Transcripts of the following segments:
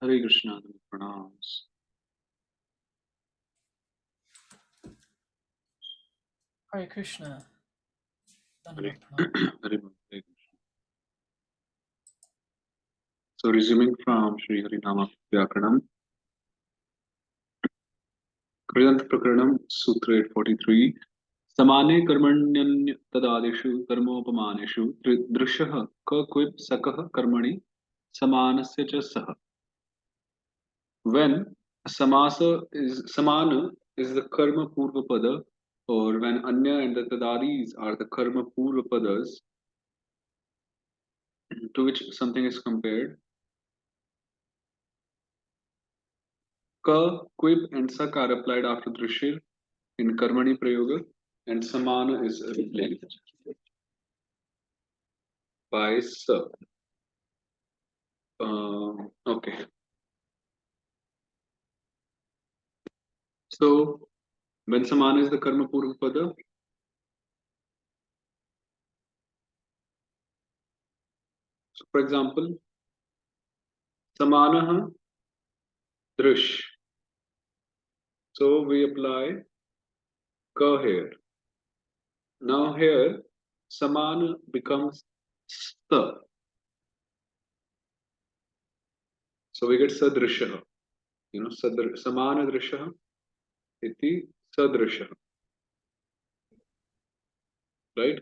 Hare Krishna, pranams. Hare Krishna. Hare Dandavat pranam. Hare Krishna. So resuming from Sri Harinama Vyakaranam, Kridanta prakaranam, Sutra 843. Samane karmanyanya tadadeshu karmopamaneshu drishyah ka kvip sakah karmani samanasya cha saha. When samana is the karma purva pada, or when anya and the tadadis are the karma purva padas to which something is compared, ka, quip, and sak are applied after drishir in karmani prayoga, and samana is replaced by sa. Okay. So when samana is the karma purva pada, so for example, samanaha drish. So we apply ka here. Now here samana becomes sa. So we get sadrishaha. You know, samana drishaha iti sadrishaha. Right?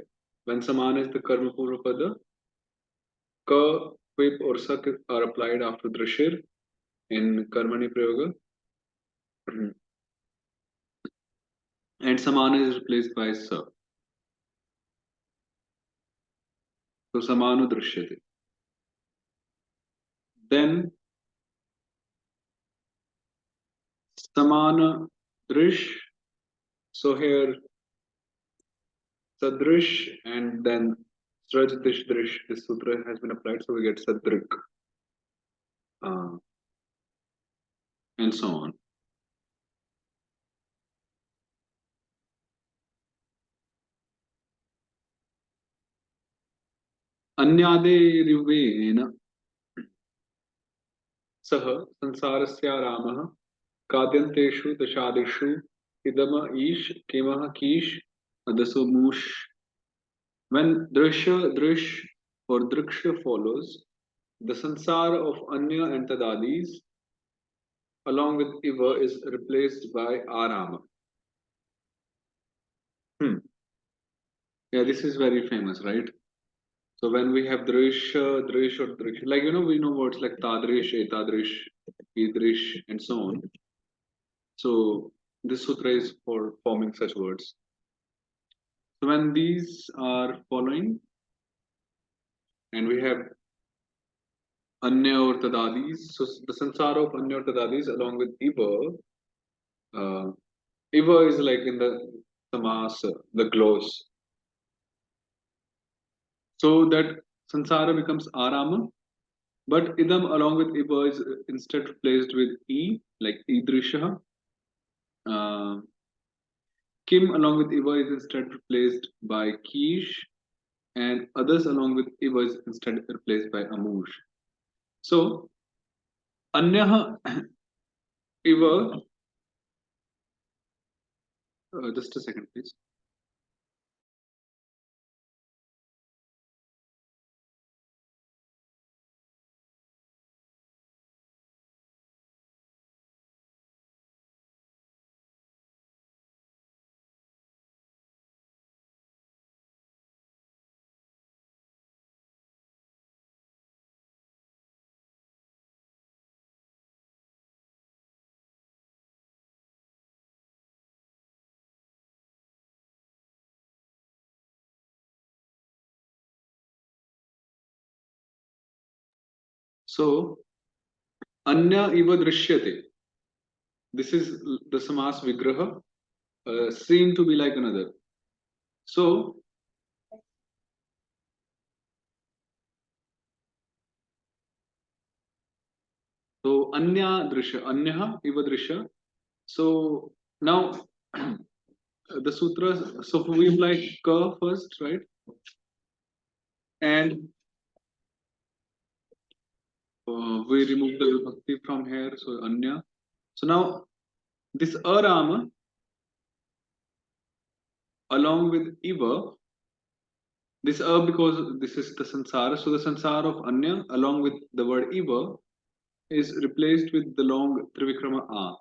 When samana is the karma purva pada, ka, quip, or sak are applied after drishir in karmani prayoga, and samana is replaced by sa. So samanu drishyate. Then samana drish. So here sadrish and then sraj dish drish. This sutra has been applied, so we get sadrik, and so on. अन्यादेरिवेन सह संसारस्यारामः काद्यन्तेषु दशादिषु idam ish kimah kish adasumush. When drishya drish or driksha follows, the sansara of anya and tadadis along with iva is replaced by arama. Yeah, this is very famous, right? So when we have drish, drish or drish, like we know words like tadrish, etadrish, idrish, and so on. So this sutra is for forming such words. So when these are following, and we have anya or tadadis, so the sansara of anya or tadadis along with iva is like in the samasa, the gloss. So that sansara becomes arama, but idam along with iva is instead replaced with e, like idrisha. Kim along with iva is instead replaced by kish, and others along with iva is instead replaced by amush. So anya iva. Just a second, please. So anya iva drishyate. This is the samas vigraha, seen to be like another. So anya drishya, anya iva drishya. So now the sutras. So we apply ka first, right? And we remove the vibhakti from here, so anya. So now this arama along with iva, this because this is the sansara, so the sansara of anya along with the word iva is replaced with the long trivikrama a.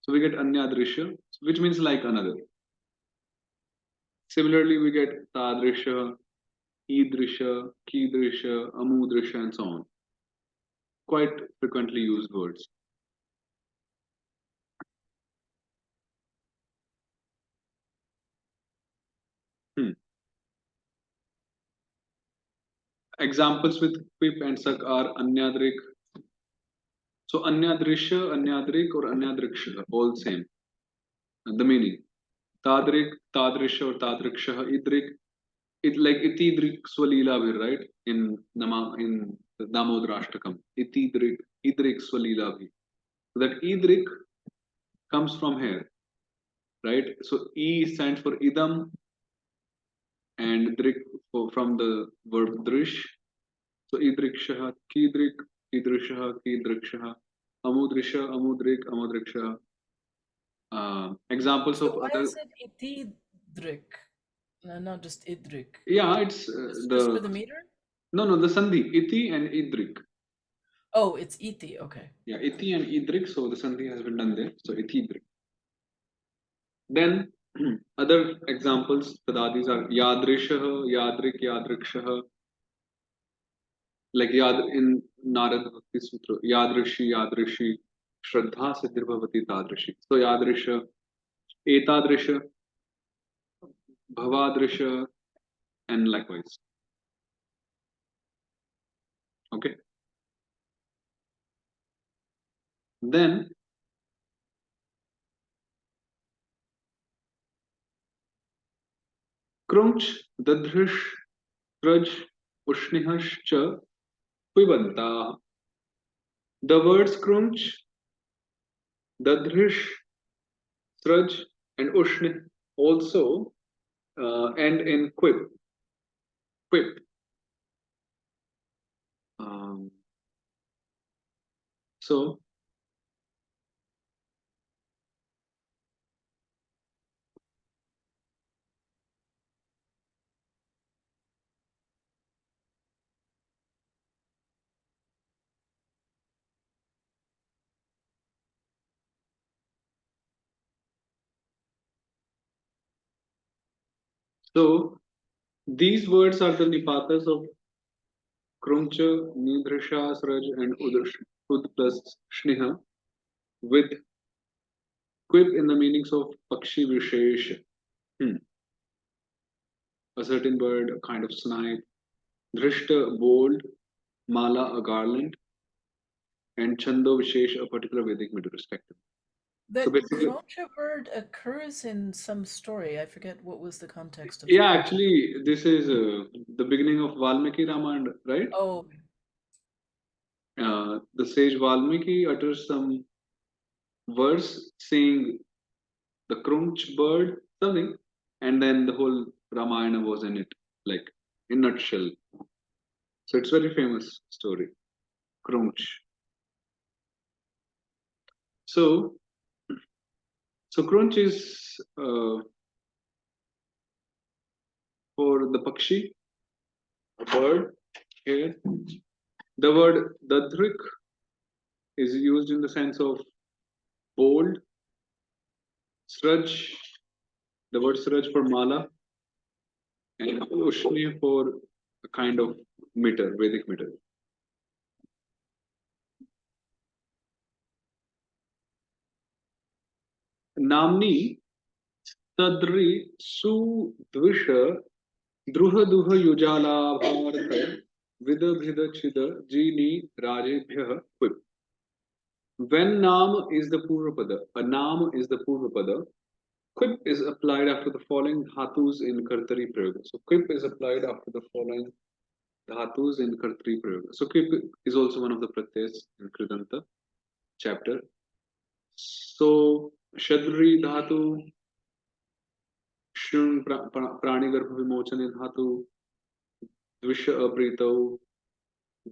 So we get anya drisha, which means like another. Similarly, we get tadrisha, idrisha, kidrisha, amudrisha, and so on. Quite frequently used words. Hmm. Examples with quip and sak are anyadrik. So anyadrisha, anyadrik, or anyadriksha, all same. The meaning. Tadrik, tadrisha, or tadriksha, idrik. It like itidrik swalila bhi, right? In the Damodarashtakam. Idrik swalila bhi. So that idrik comes from here, right? So E stands for idam and drik from the verb drish. So idrikshaha, kidrishaha, kidrikshaha, amudrikshaha. Examples So of why other. is it itidrik? Not just idrik. Yeah, it's Just for the the meter? no the sandhi iti and idrik. Oh, it's iti. Okay. Yeah, iti and idrik. So the sandhi has been done there. So iti idrik. Then other examples, tadadis are yadrishaha, yadrik, yadrikshaha. Like Yad in Narad Bhakti Sutra, Yadrishi, Shraddha Siddhir Tadrishi. So Yadrisha, Etadrisha, Bhavadrisha, and likewise. Okay. Then Krunch, Dadrish, Traj, Ushnihash, Cha, Pibanta. The words Krunch, Dadrish, Traj, and Ushni also end in quip. Quip. Um, so so these words are the nipatas of Krumcha, Nidrisha, Sraj, and Ud plus Shniha with quip in the meanings of Pakshi Vishesh, a certain bird, a kind of snipe, Drishta, bold, Mala, a garland, and Chando Vishesh, a particular Vedic meter, respectively. So That basically, Kroncha word occurs in some story. I forget what was the context of the yeah, Kroncha. actually, this is the beginning of Valmiki Ramayana, right? Oh, The sage Valmiki utters some verse saying the Krunch bird, something, and then the whole Ramayana was in it, like in nutshell. So it's very famous story, Krunch. So so Krunch is for the Pakshi, a bird here. The word Dadrik is used in the sense of bold, Sraj, the word Sraj for Mala, and Ushni for a kind of meter, Vedic meter. Namni तद्रि सुद्विष द्रुह युजाला भारत विद भिद छिद जीनी राजेभ्य quip. When Nam is the Purvapada, a Nam is the Purvapada, quip is applied after the following dhatus in Kartari Prayoga. So quip is applied after the following dhatus in Kartari Prayoga. So quip is also one of the pratyas in Kridanta chapter. So Shadri dhatu, Shun Prani Garbha Vimochan dhatu, Dvisha Apritau,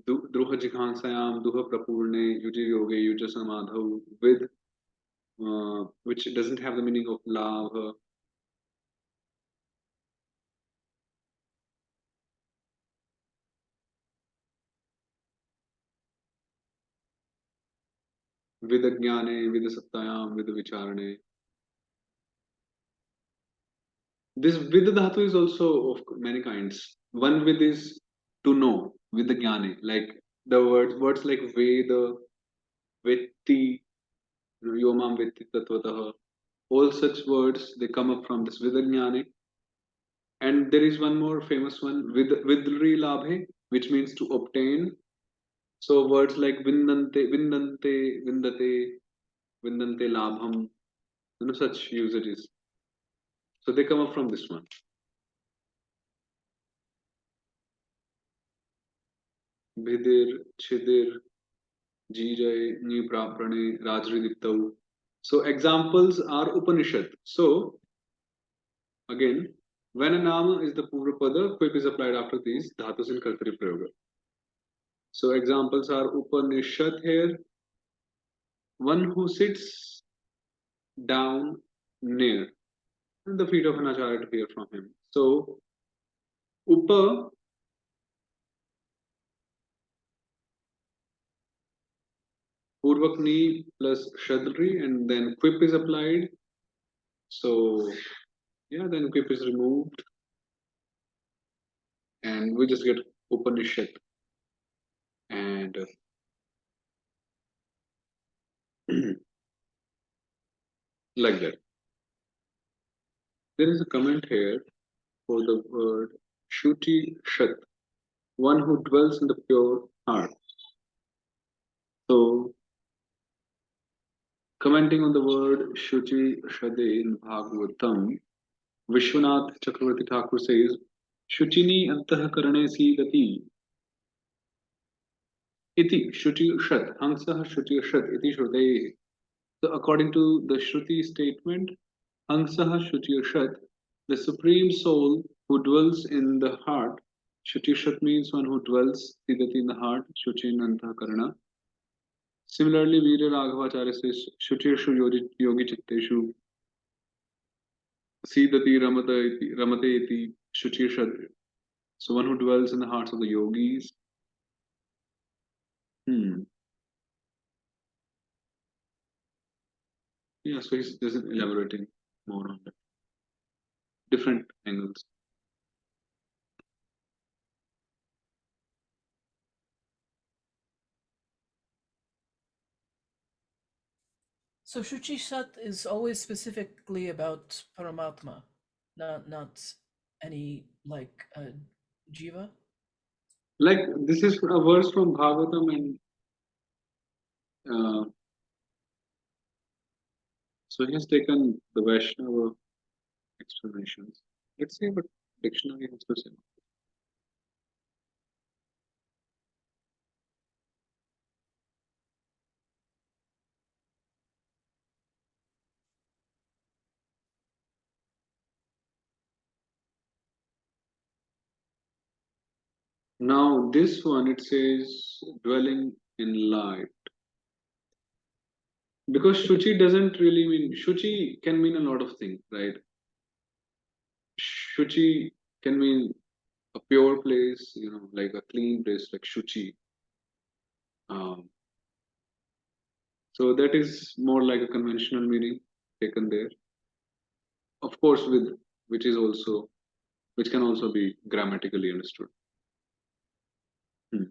Druha jighansayam, duha prapurne, yuji yoge, yuja samadhau, with which doesn't have the meaning of love. With jnane, with sattayam, with vicharane. This with dhatu is also of many kinds. One with is to know, with the jnane, like the words like Veda, Vetti, Yomam Vetti Tatvatah. All such words they come up from this Vidajnane. And there is one more famous one, Vidri Labhe, which means to obtain. So words like Vindate, Labham, such usages. So they come up from this one. Bhidir, Chidir, Jijay, Nipraprane, Rajridiptau. So examples are Upanishad. So again, when a nama is the Purvapada, quip is applied after these dhatus in Kartari Prayoga. So examples are Upanishad here, one who sits down near the feet of an acharya to hear from him. So Upa, Purvakni plus Shadri, and then quip is applied. So yeah, then quip is removed, and we just get Upanishad. And like that. There is a comment here for the word Shuti Shat, one who dwells in the pure heart. So, commenting on the word Shuchi Shade in Bhagavatam, Vishwanath Chakravarti Thakur says, Shuchini antah karane sidati iti Shuchi Shat, Hangsah Shuchi Shat iti Shrutehi. So, according to the Shruti statement, Hangsah Shuchi Shat, the Supreme Soul who dwells in the heart. Shuchi Shat means one who dwells sidati in the heart, Shuchi in antah karana. Similarly, Veera Raghavacharya says, Shuchirshu yogi chitteshu Sidati Ramate iti Shuchirshad. So one who dwells in the hearts of the yogis. Hmm. Yeah, so he's just elaborating more on that. Different angles. So Shuchi Shat is always specifically about Paramatma, not any like Jiva. Like this is a verse from Bhagavatam, and so he has taken the Vaishnava explanations. Let's see what dictionary has to say. Now this one it says dwelling in light. Because Shuchi doesn't really mean Shuchi can mean a lot of things, right? Shuchi can mean a pure place, like a clean place, like Shuchi. Um, so that is more like a conventional meaning taken there. Of course, with which can also be grammatically understood. Hmm.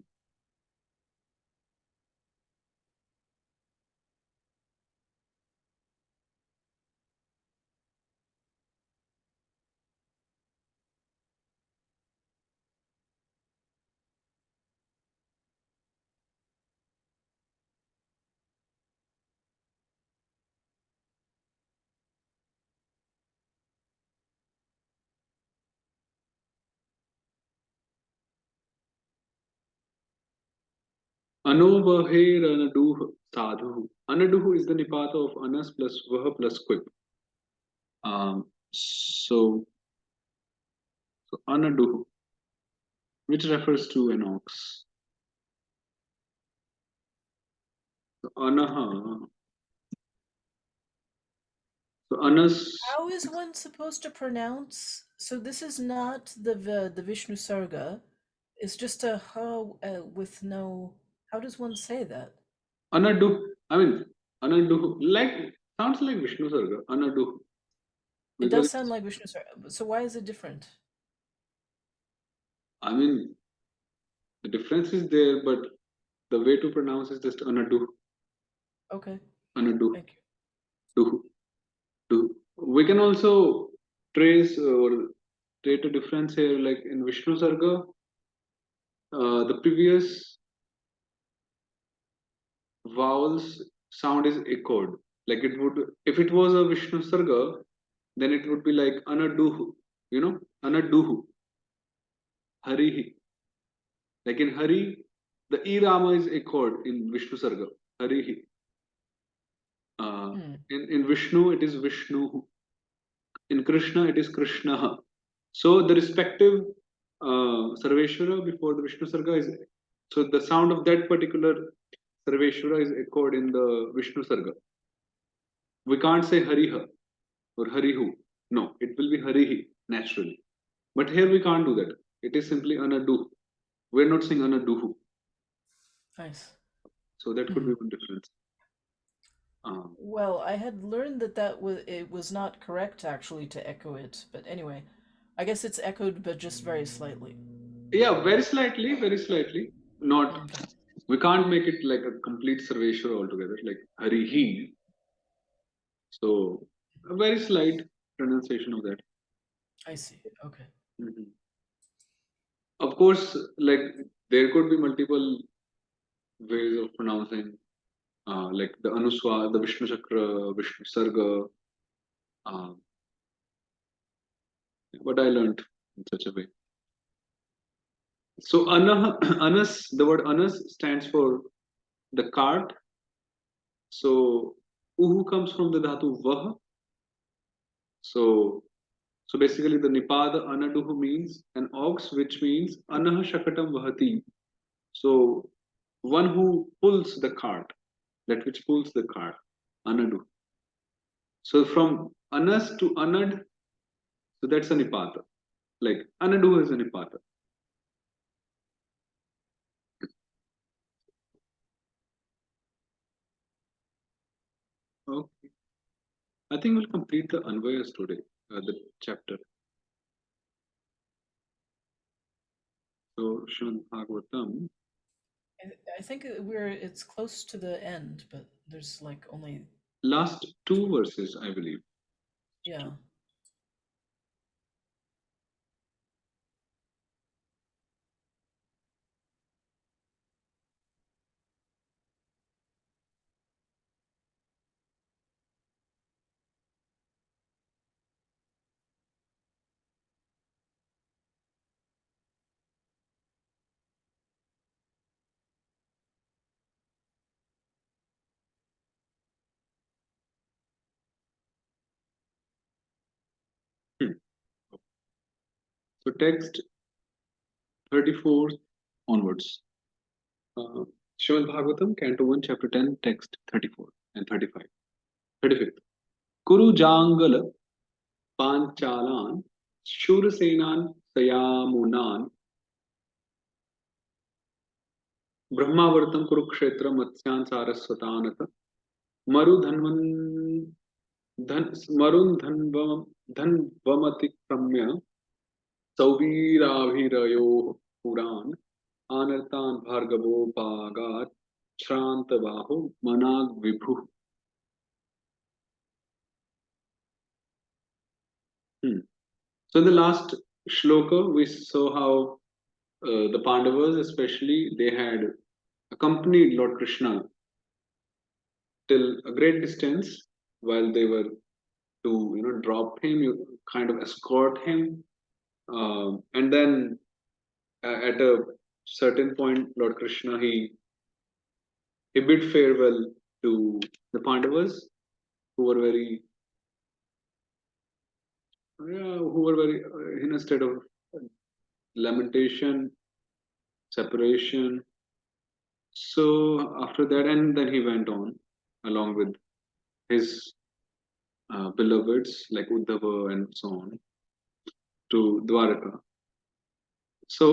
Anovaheranaduh sadhu. Anaduh is the nipata of anas plus vaha plus quip. So anaduh, which refers to an ox. So anaha. So anas. How is one supposed to pronounce? So this is not the Vishnu Sarga. It's just a ha with no. How does one say that? Anadu. I mean, anadu. Like sounds like Vishnu Sarga. Anadu. It Because does sound like Vishnu Sarga. So why is it different? I mean the difference is there, but the way to pronounce is just anadu. Okay, Anadu. thank you. Do. Do. We can also trace or state a difference here, like in Vishnu Sarga, the previous vowels sound is echoed. Like it would, if it was a Vishnu Sarga, then it would be like anaduhu, anaduhu, harihi. Like in Hari, the E Rama is echoed in Vishnu Sarga, harihi. Hmm. In Vishnu, it is Vishnu. In Krishna, it is Krishna. So the respective Sarveshwara before the Vishnu Sarga is, so the sound of that particular Sarveshwara is echoed in the Vishnu Sarga. We can't say Hariha or Harihu. No, it will be Harihi naturally. But here we can't do that. It is simply Anadu. We're not saying Anaduhu. Nice. So that could Mhm. be one difference. Um, Well, I had learned that it was not correct actually to echo it, but anyway, I guess it's echoed, but just very slightly. yeah, very slightly, very slightly. Not, Okay, we can't make it like a complete Sarveshwara altogether, like Harihi. So a very slight pronunciation of that. I see. Okay. Mhm. Of course, like there could be multiple ways of pronouncing, like the Anuswar, the Vishnu Chakra, Vishnu Sarga. Uh, what I learned in such a way. So Anas, the word Anas stands for the cart. So Uhu comes from the dhatu Vah. So so basically the Nipada Anaduhu means an ox, which means Anah Shakatam Vahati. So one who pulls the cart, that which pulls the cart, Anadu. So from Anas to Anad, so that's a Nipata. Like Anadu is a Nipata. Okay. I think we'll complete the Anvayas today, the chapter. So Srimad Bhagavatam, I think it's close to the end, but there's like only last two two. verses, I believe. Yeah. Hmm. So text 34 onwards. Uh, Srimad Bhagavatam, Canto 1, Chapter 10, text 34 and 35. 35th. Kuru Jangala Panchalan Shurasenan Sayamunan Brahmavartam Kurukshetra Matsyan Saraswatanata Marudhanvan Marun Dhanvamati Sauviravirayō Puran Anartan Bhargavo Bhagat Shrantabahu Manag Vibhu. Hmm. So in the last shloka, we saw how the Pandavas, especially, they had accompanied Lord Krishna till a great distance while they were to drop him, you kind of escort him, and then at a certain point, Lord Krishna he bid farewell to the Pandavas who were very who were very in a state of lamentation, separation. So after that, and then he went on along with his beloveds like Uddhava and so on to Dwaraka. So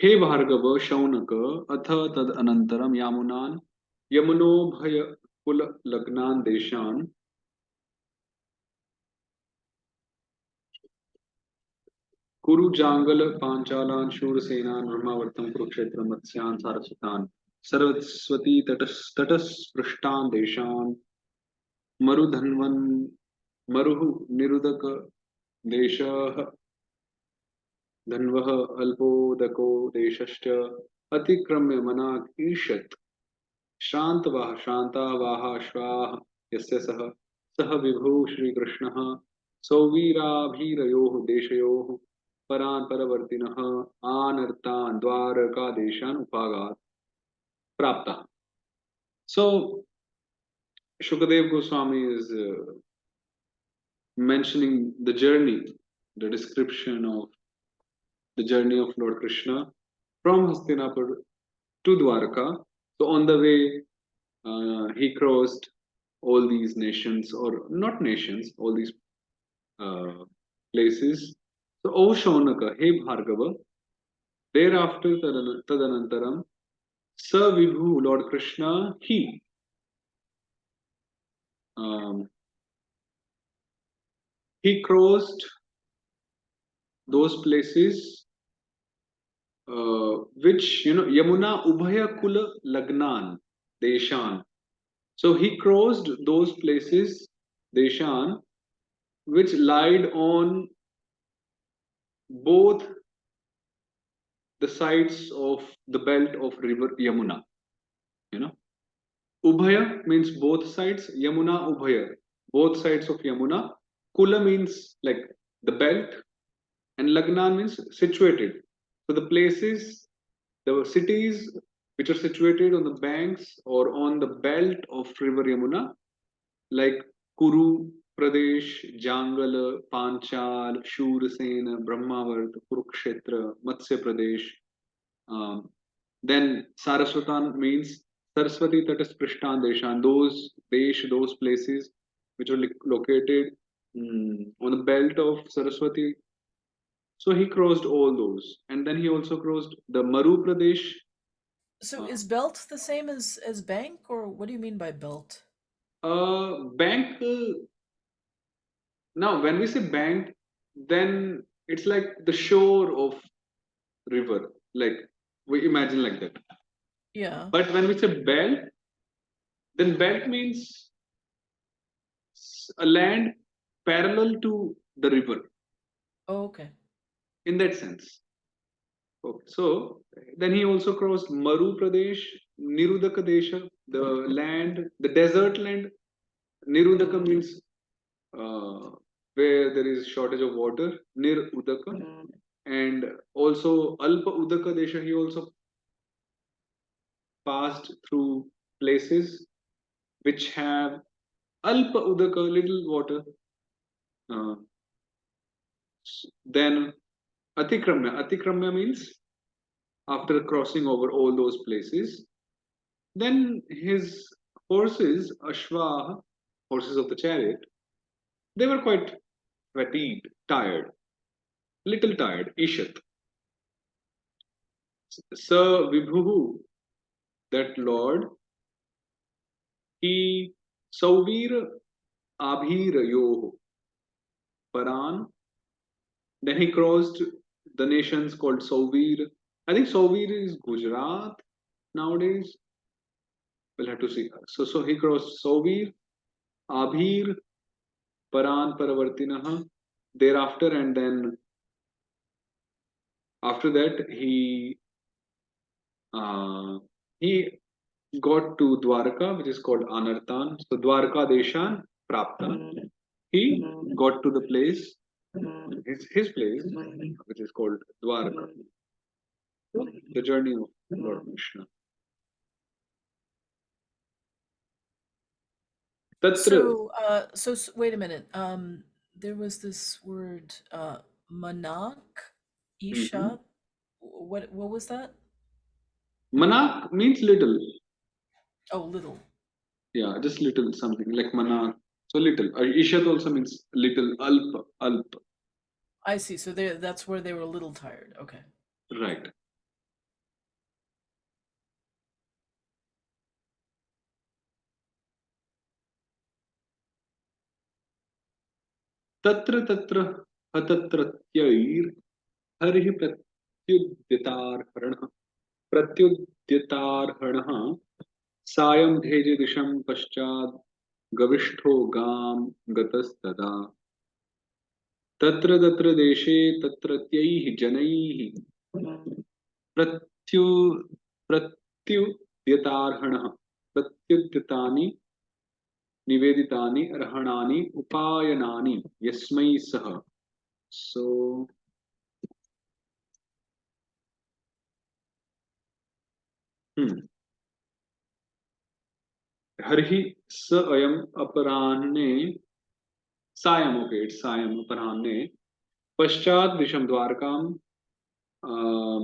हे भार्गव शौनक अथ तद अनंतरम यामुनान यमुनोभय कुल लग्नान देशान कुरु जांगल पांचालान शूरसेनान ब्रह्मावर्तम कुरुक्षेत्र मत्स्यान सारस्वतान सरस्वती तटस्पृष्टान देशान मरुधन्वन मरुः निरुदक देशः धन्वः अल्पोदको देशश्च अतिक्रम्य मनाक् ईषत् श्रान्तवाः श्रान्तावाः श्वाः यस्य सः सः विभुः श्रीकृष्णः सौवीराभीरयोः देशयोः परान् परवर्तिनः आनर्तान् द्वारकादेशान् उपागात् प्राप्तः. So Shukadev Goswami is mentioning the journey, the description of the journey of Lord Krishna from Hastinapur to Dwarka. So on the way, he crossed all these nations, or not nations, all these uh, places. So, O Shaunaka, hey Bhargava, thereafter Tadanantaram, Sa Vibhu, Lord Krishna, um, he crossed those places which, Yamuna Ubhaya Kula Lagnan, Deshan. So he crossed those places, Deshan, which lied on both the sides of the belt of river Yamuna. You know, Ubhaya means both sides, Yamuna Ubhaya, both sides of Yamuna. Kula means like the belt, and Lagna means situated. So the places, the cities which are situated on the banks or on the belt of river Yamuna, like Kuru Pradesh, Jangal, Panchal, Shurasena, Brahmavart, Kurukshetra, Matsya Pradesh. Um, then Saraswatan means Saraswati Tatas Prishtan Deshan, those those places which are located on the belt of Saraswati. So he crossed all those, and then he also crossed the Maru Pradesh. So Uh, is belt the same as bank, or what do you mean by belt? bank. Now, when we say bank, then it's like the shore of river, like we imagine like that. Yeah. But when we say belt, then belt means a land parallel to the river Oh, okay. in that sense. Okay. So then he also crossed Maru Pradesh, Nirudaka Desha, the land, the desert land. Nirudaka means uh, where there is shortage of water, Nir Udaka, and also Alpa Udaka Desha. He also passed through places which have Alpa Udaka, little water. Uh, then Atikramya means after crossing over all those places, then his horses, Ashwa, horses of the chariot, they were quite fatigued, tired, little tired. Ishat. Sir Vibhu, that Lord, he Sauvir Abhir Yoh Paran. Then he crossed the nations called Sauvir. I think Sauvir is Gujarat nowadays. We'll have to see. So he crossed Sauvir, Abhir, Paran Paravartinaha. Thereafter, and then after that, he got to Dwarka, which is called Anartan. So Dwarka Deshan Prapta. He got to the place, his place, which is called Dwarka, the journey of Lord Krishna. Tatra. Wait a minute. There was this word, manak, Mhm. isha. What was that? Manak means little. Oh, little. Yeah, just little something like manak. So little. Ishat also means little. Alp. Alp. I see. So that's where they were a little tired. Okay. Right. तत्र तत्र हतत्रत्यैर् हरिः प्रत्युद्यतार्हणः प्रत्युद्यतार्हणः सायं भेजे दिशं पश्चात् गविष्ठो गां गतस्तदा तत्र तत्र देशे तत्रत्यैः जनैः प्रत्यु प्रत्युद्यतार्हणः प्रत्युद्यतानि निवेदितानि अर्हणानि उपायनानि यस्मै सः सो हर्हि स अयम् अपराह्ने सायम् ओके इट्स सायम् अपराह्ने पश्चात् दिशं द्वारकां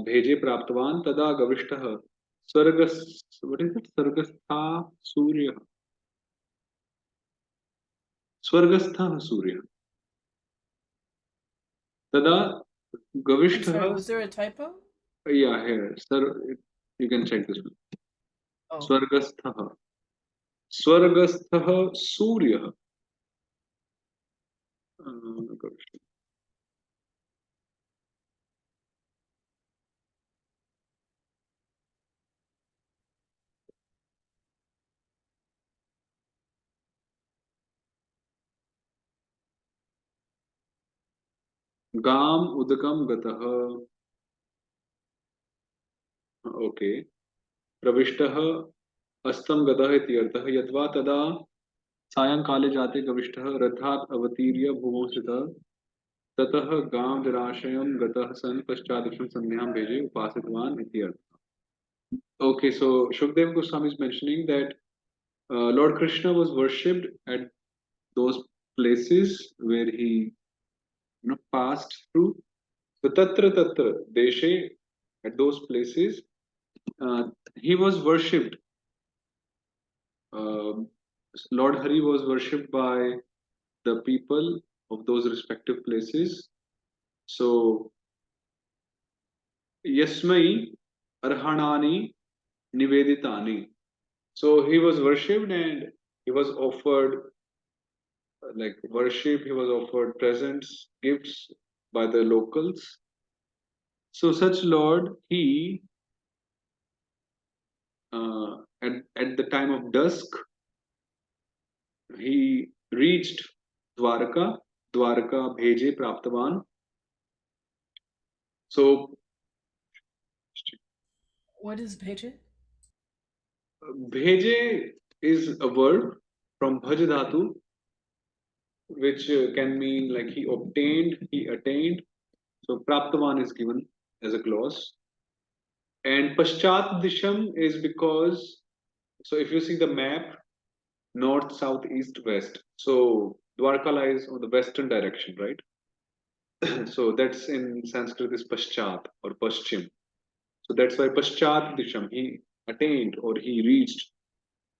भेजे प्राप्तवान् तदा गविष्ठः स्वर्गस् what is it स्वर्गस्था सूर्यः स्वर्गस्थः सूर्यः तदा I'm गविष्ठः sorry. Was there a typo? yeah here sir you can check this one Oh, स्वर्गस्थः स्वर्गस्थः सूर्यः गविष्ठः गाम उदकम गतः ओके प्रविष्टः अस्तं गतः इति अर्थः यद्वा तदा सायंकाले जाते गविष्ठः रथात् अवतीर्य भूमौ स्थितः ततः गां जलाशयं गतः सन् पश्चादशं संध्यां भेजे उपासितवान् इति अर्थः okay so Shukdev Goswami is mentioning that Lord Krishna was worshipped at those places where he passed through so tatra deshe at those places uh, he was worshipped um, Lord Hari was worshipped by the people of those respective places. So, Yasmai Arhanani Niveditani. So, he was worshipped and he was offered like worship, he was offered presents, gifts by the locals. So, such Lord, he at the time of dusk, he reached Dwarka, Dwarka Bheje Praptavan. So, what is bheje? Bheje is a word from Bhaj Dhatu, which can mean like he obtained, he attained. So Praptavan is given as a clause. And Paschat Disham is because, so if you see the map, north, south, east, west. So Dwarka lies on the western direction, right? So that's in Sanskrit is Paschat or Paschim. So that's why Paschat Disham, he attained or he reached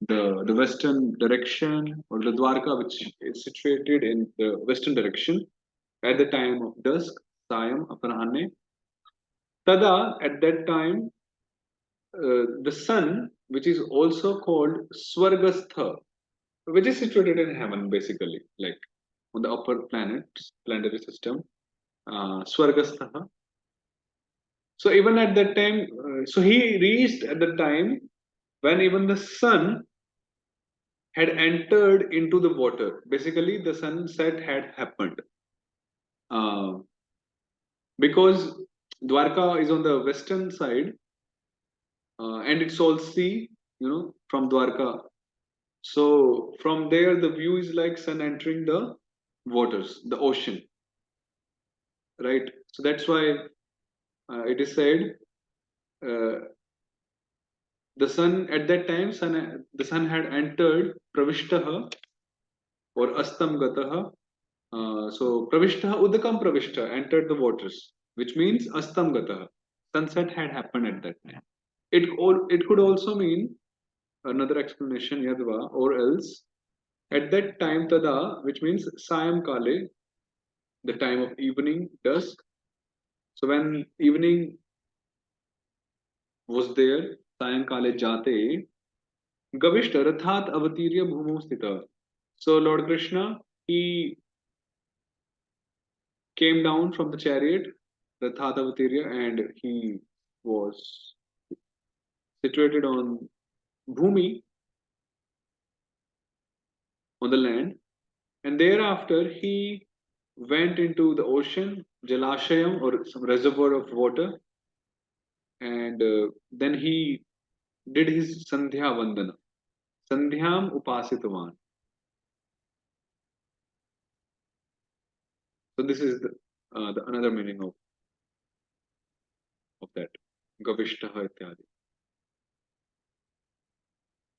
the western direction or the Dwarka, which is situated in the western direction at the time of dusk, Sayam, Aparahane. Tada, at that time, the sun, which is also called Swargastha, which is situated in heaven, basically, like on the upper planets, planetary system, Swargastha. So even at that time, so he reached at the time when even the sun had entered into the water. Basically, the sunset had happened. Uh, because Dwarka is on the western side and it's all sea, from Dwarka. So from there, the view is like sun entering the waters, the ocean, right? So that's why it is said uh, the sun at that time, the sun had entered Pravishtaha or Astam Gataha. So Pravishtaha Udakam Pravishta entered the waters, which means Astam Gataha. Sunset had happened at that time. It could also mean another explanation, yadva, or else at that time tada, which means sayam kale, the time of evening, dusk. So when evening was there, sayam kale jate, gavishta rathat avatirya bhumo sthita. So Lord Krishna, he came down from the chariot, rathat avatirya, and he was situated on bhumi, on the land, and thereafter he went into the ocean, Jalashayam, or some reservoir of water, and then he did his Sandhya Vandana. Sandhyam Upasitavan. So this is the another meaning of that. Gavishtaha ityadi.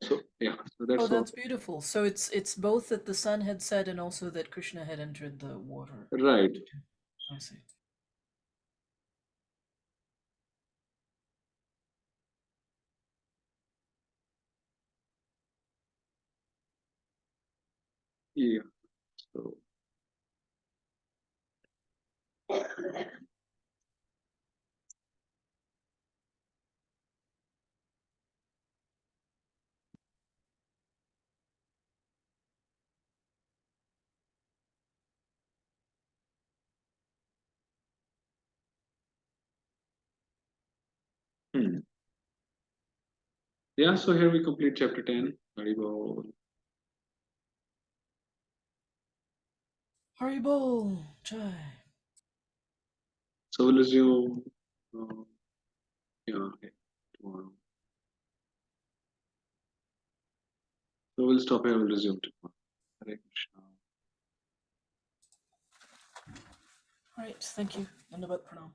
So yeah, so Oh, that's all. that's beautiful. So it's both that the sun had set and also that Krishna had entered the water. Right. I see. Yeah. So hmm. Yeah, so here we complete chapter 10. Haribol. Haribol Jai. So we'll resume uh, yeah, okay, tomorrow. So we'll stop here, we'll resume tomorrow. Hare Krishna. All right, thank you. Dandavat pranam.